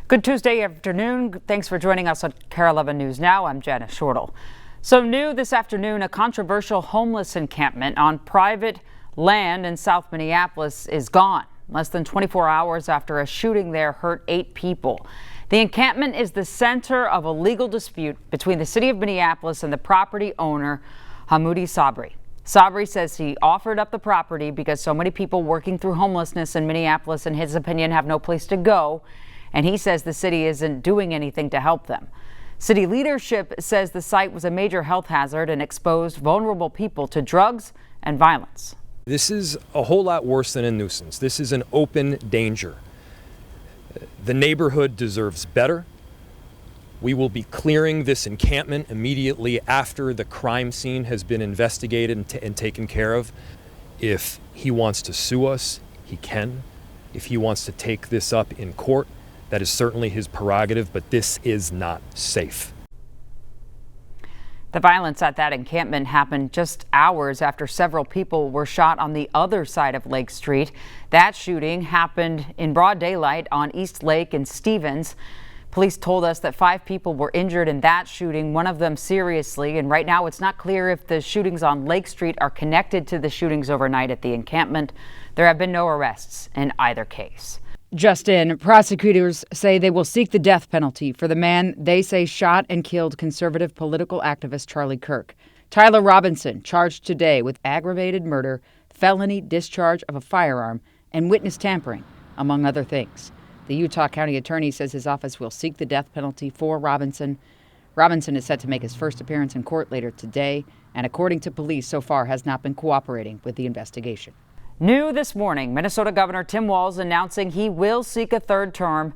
Good Tuesday afternoon. Thanks for joining us on KARE 11 News Now. I'm Janice Shortle. So new this afternoon, a controversial homeless encampment on private land in South Minneapolis is gone. Less than 24 hours after a shooting there hurt 8 people. The encampment is the center of a legal dispute between the city of Minneapolis and the property owner, Hamoudi Sabri. Sabri says he offered up the property because so many people working through homelessness in Minneapolis, in his opinion, have no place to go. And he says the city isn't doing anything to help them. City leadership says the site was a major health hazard and exposed vulnerable people to drugs and violence. This is a whole lot worse than a nuisance. This is an open danger. The neighborhood deserves better. We will be clearing this encampment immediately after the crime scene has been investigated and taken care of. If he wants to sue us, he can. If he wants to take this up in court, that is certainly his prerogative, but this is not safe. The violence at that encampment happened just hours after several people were shot on the other side of Lake Street. That shooting happened in broad daylight on East Lake and Stevens. Police told us that 5 people were injured in that shooting, one of them seriously. And right now it's not clear if the shootings on Lake Street are connected to the shootings overnight at the encampment. There have been no arrests in either case. Just in, prosecutors say they will seek the death penalty for the man they say shot and killed conservative political activist Charlie Kirk. Tyler Robinson charged today with aggravated murder, felony discharge of a firearm, and witness tampering, among other things. The Utah County Attorney says his office will seek the death penalty for Robinson. Robinson is set to make his first appearance in court later today, and according to police, so far has not been cooperating with the investigation. New this morning, Minnesota Governor Tim Walz announcing he will seek a third term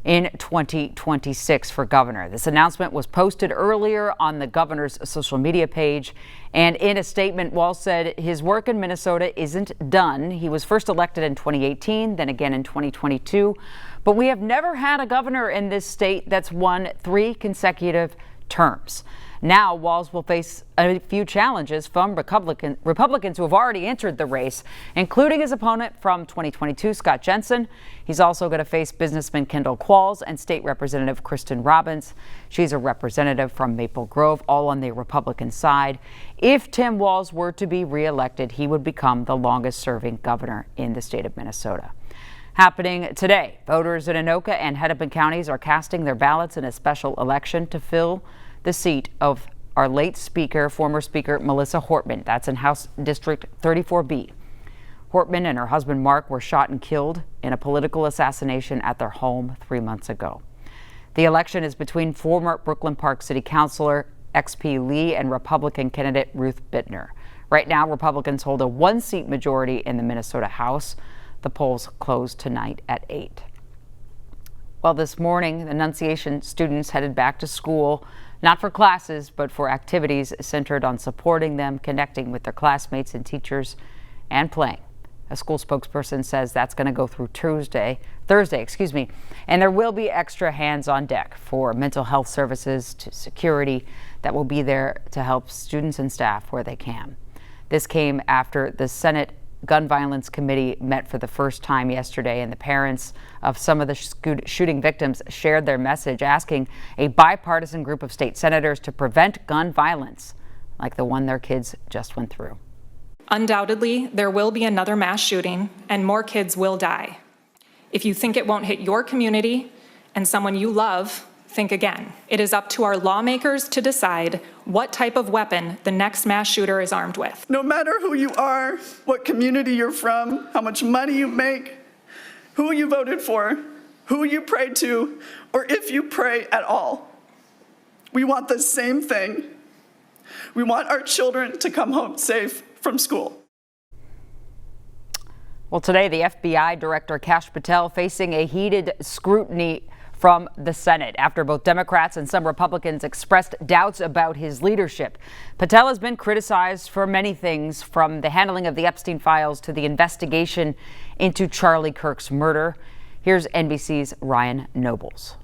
in 2026 for governor. This announcement was posted earlier on the governor's social media page. And in a statement, Walz said his work in Minnesota isn't done. He was first elected in 2018, then again in 2022. But we have never had a governor in this state that's won 3 consecutive terms. Now, Walz will face a few challenges from Republicans who have already entered the race, including his opponent from 2022, Scott Jensen. He's also going to face businessman Kendall Qualls and State Representative Kristen Robbins. She's a representative from Maple Grove, all on the Republican side. If Tim Walz were to be reelected, he would become the longest-serving governor in the state of Minnesota. Happening today, voters in Anoka and Hennepin counties are casting their ballots in a special election to fill the seat of our late speaker, former Speaker Melissa Hortman. That's in House District 34B. Hortman and her husband Mark were shot and killed in a political assassination at their home 3 months ago. The election is between former Brooklyn Park City Councilor XP Lee and Republican candidate Ruth Bittner. Right now, Republicans hold a 1-seat majority in the Minnesota House. The polls close tonight at 8. Well, this morning, the Annunciation students headed back to school, not for classes, but for activities centered on supporting them, connecting with their classmates and teachers, and playing. A school spokesperson says that's going to go through Thursday, and there will be extra hands on deck for mental health services to security that will be there to help students and staff where they can. This came after the Senate Gun Violence Committee met for the first time yesterday, and the parents of some of the shooting victims shared their message asking a bipartisan group of state senators to prevent gun violence like the one their kids just went through. Undoubtedly, there will be another mass shooting and more kids will die. If you think it won't hit your community and someone you love, think again. It is up to our lawmakers to decide what type of weapon the next mass shooter is armed with. No matter who you are, what community you're from, how much money you make, who you voted for, who you prayed to, or if you pray at all, we want the same thing. We want our children to come home safe from school. Well, today, the FBI Director Kash Patel facing a heated scrutiny from the Senate after both Democrats and some Republicans expressed doubts about his leadership. Patel has been criticized for many things, from the handling of the Epstein files to the investigation into Charlie Kirk's murder. Here's NBC's Ryan Nobles.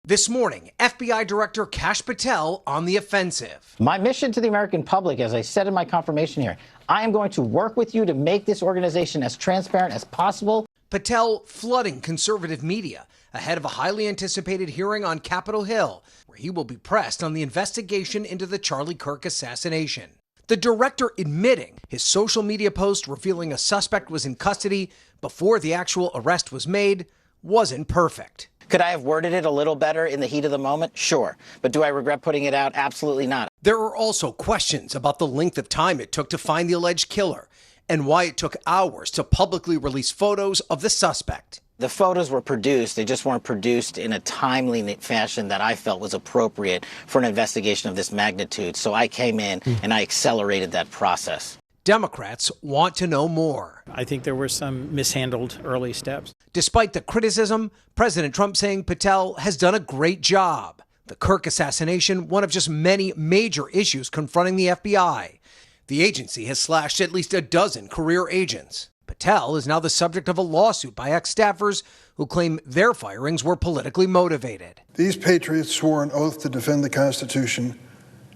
This morning, FBI Director Kash Patel on the offensive. My mission to the American public, as I said in my confirmation hearing, I am going to work with you to make this organization as transparent as possible. Patel flooding conservative media ahead of a highly anticipated hearing on Capitol Hill, where he will be pressed on the investigation into the Charlie Kirk assassination. The director admitting his social media post revealing a suspect was in custody before the actual arrest was made wasn't perfect. Could I have worded it a little better in the heat of the moment? Sure. But do I regret putting it out? Absolutely not. There are also questions about the length of time it took to find the alleged killer and why it took hours to publicly release photos of the suspect. The photos were produced. They just weren't produced in a timely fashion that I felt was appropriate for an investigation of this magnitude. So I came in and I accelerated that process. Democrats want to know more. I think there were some mishandled early steps. Despite the criticism, President Trump saying Patel has done a great job. The Kirk assassination, one of just many major issues confronting the FBI. The agency has slashed at least a dozen career agents. Patel is now the subject of a lawsuit by ex-staffers who claim their firings were politically motivated. These patriots swore an oath to defend the Constitution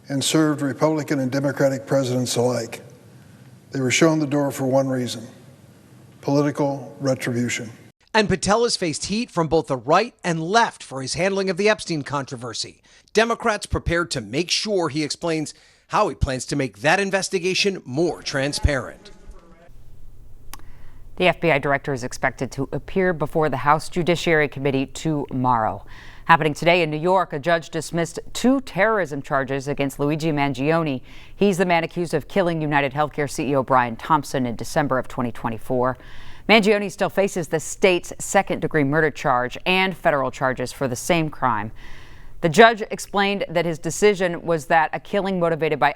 and served Republican and Democratic presidents alike. They were shown the door for one reason: political retribution. And Patel has faced heat from both the right and left for his handling of the Epstein controversy. Democrats prepared to make sure he explains how he plans to make that investigation more transparent. The FBI director is expected to appear before the House Judiciary Committee tomorrow. Happening today in New York, a judge dismissed 2 terrorism charges against Luigi Mangione. He's the man accused of killing United Healthcare CEO Brian Thompson in December of 2024. Mangione still faces the state's second-degree murder charge and federal charges for the same crime. The judge explained that his decision was that a killing motivated by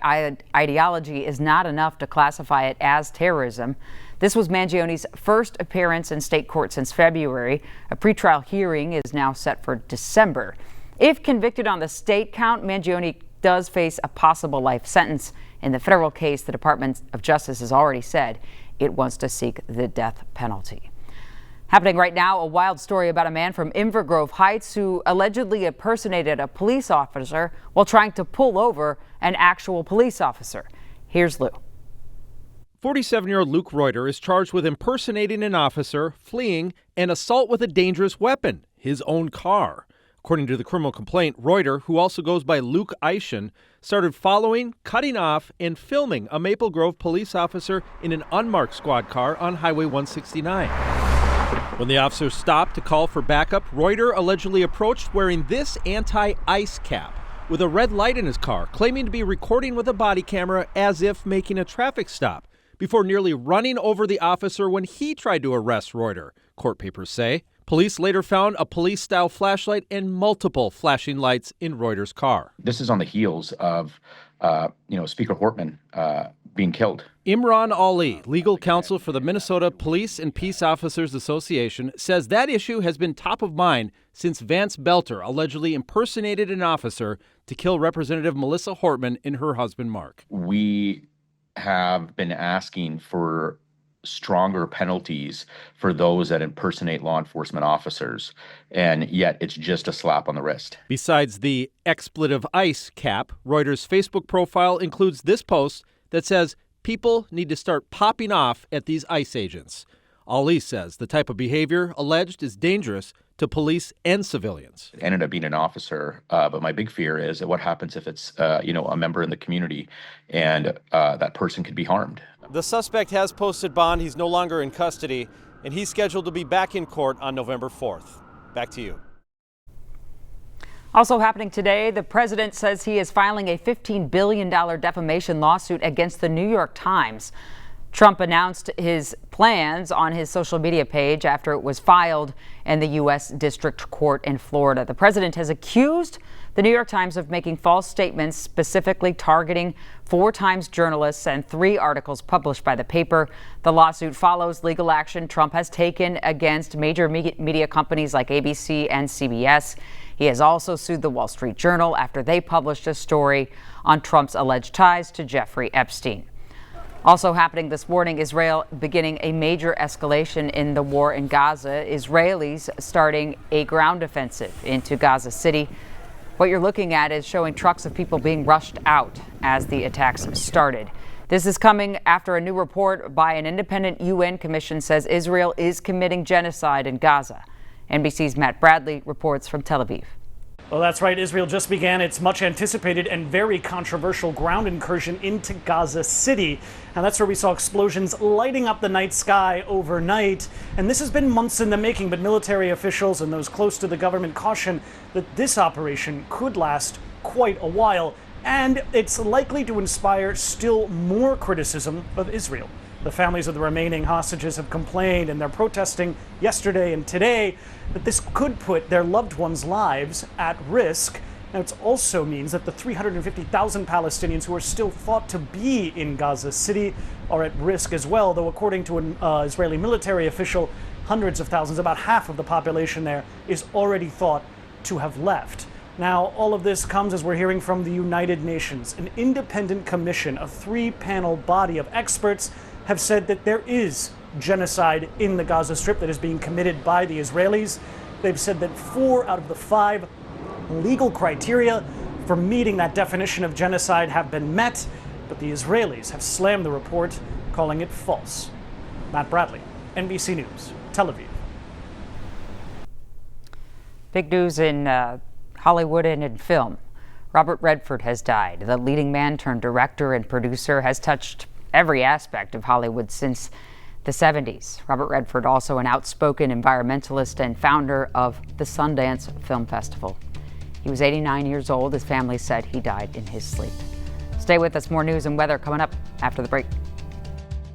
ideology is not enough to classify it as terrorism. This was Mangione's first appearance in state court since February. A pretrial hearing is now set for December. If convicted on the state count, Mangione does face a possible life sentence. In the federal case, the Department of Justice has already said it wants to seek the death penalty. Happening right now, a wild story about a man from Inver Grove Heights who allegedly impersonated a police officer while trying to pull over an actual police officer. Here's Lou. 47-year-old Luke Reuter is charged with impersonating an officer, fleeing, and assault with a dangerous weapon, his own car. According to the criminal complaint, Reuter, who also goes by Luke Eischen, started following, cutting off, and filming a Maple Grove police officer in an unmarked squad car on Highway 169. When the officers stopped to call for backup, Reuter allegedly approached wearing this anti-ice cap with a red light in his car, claiming to be recording with a body camera as if making a traffic stop, before nearly running over the officer when he tried to arrest Reuter, court papers say. Police later found a police-style flashlight and multiple flashing lights in Reuter's car. This is on the heels of, Speaker Hortman being killed. Imran Ali, legal counsel for the Minnesota Police and Peace Officers Association, says that issue has been top of mind since Vance Belter allegedly impersonated an officer to kill Representative Melissa Hortman and her husband, Mark. We have been asking for stronger penalties for those that impersonate law enforcement officers, and yet it's just a slap on the wrist. Besides the expletive ice cap, Reuter's Facebook profile includes this post that says people need to start popping off at these ICE agents. Ali says the type of behavior alleged is dangerous to police and civilians. It ended up being an officer, but my big fear is that what happens if it's a member in the community and that person could be harmed. The suspect has posted bond. He's no longer in custody, and he's scheduled to be back in court on November 4th. Back to you. Also happening today, the president says he is filing a $15 billion defamation lawsuit against the New York Times. Trump announced his plans on his social media page after it was filed in the U.S. District Court in Florida. The president has accused the New York Times of making false statements, specifically targeting 4 Times journalists and 3 articles published by the paper. The lawsuit follows legal action Trump has taken against major media companies like ABC and CBS. He has also sued the Wall Street Journal after they published a story on Trump's alleged ties to Jeffrey Epstein. Also happening this morning, Israel beginning a major escalation in the war in Gaza. Israelis starting a ground offensive into Gaza City. What you're looking at is showing trucks of people being rushed out as the attacks started. This is coming after a new report by an independent UN commission says Israel is committing genocide in Gaza. NBC's Matt Bradley reports from Tel Aviv. Well, that's right. Israel just began its much anticipated and very controversial ground incursion into Gaza City. And that's where we saw explosions lighting up the night sky overnight. And this has been months in the making, but military officials and those close to the government caution that this operation could last quite a while. And it's likely to inspire still more criticism of Israel. The families of the remaining hostages have complained, and they're protesting yesterday and today that this could put their loved ones' lives at risk. Now, it also means that the 350,000 Palestinians who are still thought to be in Gaza City are at risk as well, though according to an Israeli military official, hundreds of thousands, about half of the population there, is already thought to have left. Now, all of this comes as we're hearing from the United Nations. An independent commission, a three-panel body of experts, have said that there is genocide in the Gaza Strip that is being committed by the Israelis. They've said that 4 out of the 5 legal criteria for meeting that definition of genocide have been met, but the Israelis have slammed the report, calling it false. Matt Bradley, NBC News, Tel Aviv. Big news in Hollywood and in film. Robert Redford has died. The leading man turned director and producer has touched every aspect of Hollywood since the 70s. Robert Redford, also an outspoken environmentalist and founder of the Sundance Film Festival. He was 89 years old. His family said he died in his sleep. Stay with us. More news and weather coming up after the break.